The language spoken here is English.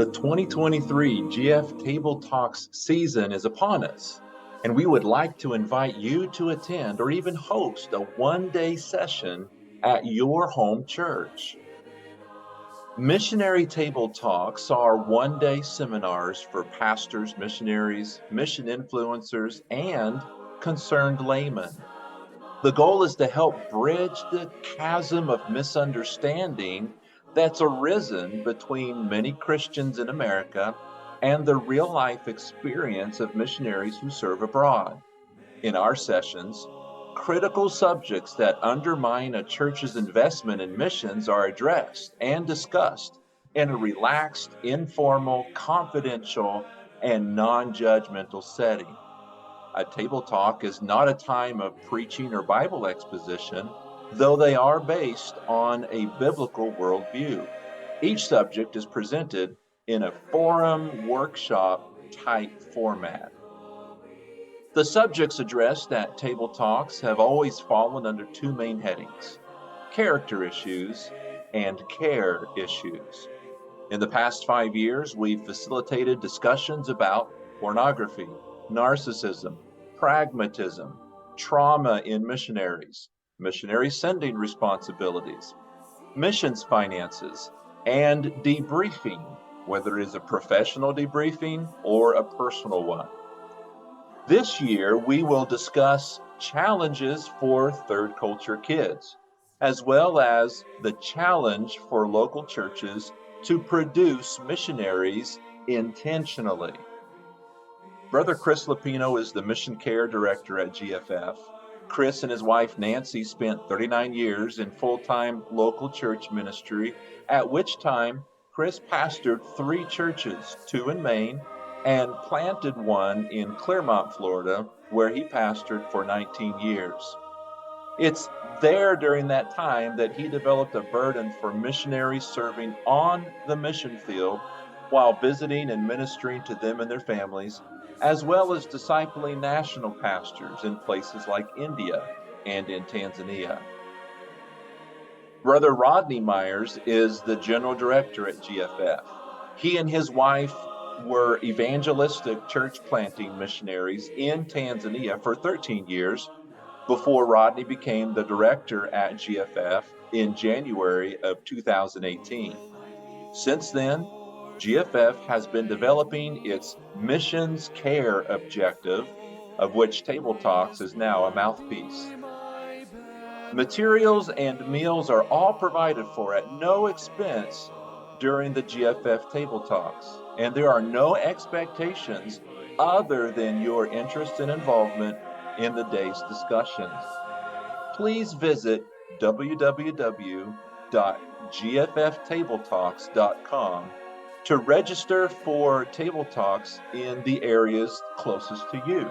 The 2023 GF Table Talks season is upon us, and we would like to invite you to attend or even host a one-day session at your home church. Missionary Table Talks are one-day seminars for pastors, missionaries, mission influencers, and concerned laymen. The goal is to help bridge the chasm of misunderstanding that's arisen between many Christians in America and the real-life experience of missionaries who serve abroad. In our sessions, critical subjects that undermine a church's investment in missions are addressed and discussed in a relaxed, informal, confidential, and non-judgmental setting. A table talk is not a time of preaching or Bible exposition, though they are based on a biblical worldview. Each subject is presented in a forum workshop type format. The subjects addressed at table talks have always fallen under two main headings: character issues and care issues. In the past 5 years, we've facilitated discussions about pornography, narcissism, pragmatism, trauma in missionaries, missionary sending responsibilities, missions finances, and debriefing, whether it is a professional debriefing or a personal one. This year, we will discuss challenges for third culture kids, as well as the challenge for local churches to produce missionaries intentionally. Brother Chris Lapino is the Mission Care Director at GFF. Chris and his wife Nancy spent 39 years in full-time local church ministry, at which time Chris pastored 3 churches, 2 in Maine, and planted one in Clermont, Florida, where he pastored for 19 years. It's there during that time that he developed a burden for missionaries serving on the mission field while visiting and ministering to them and their families, as well as discipling national pastors in places like India and in Tanzania. Brother Rodney Myers is the General Director at GFF. He and his wife were evangelistic church planting missionaries in Tanzania for 13 years before Rodney became the director at GFF in January of 2018. Since then, GFF has been developing its missions care objective, of which Table Talks is now a mouthpiece. Materials and meals are all provided for at no expense during the GFF Table Talks, and there are no expectations other than your interest and involvement in the day's discussions. Please visit www.gfftabletalks.com to register for Table Talks in the areas closest to you.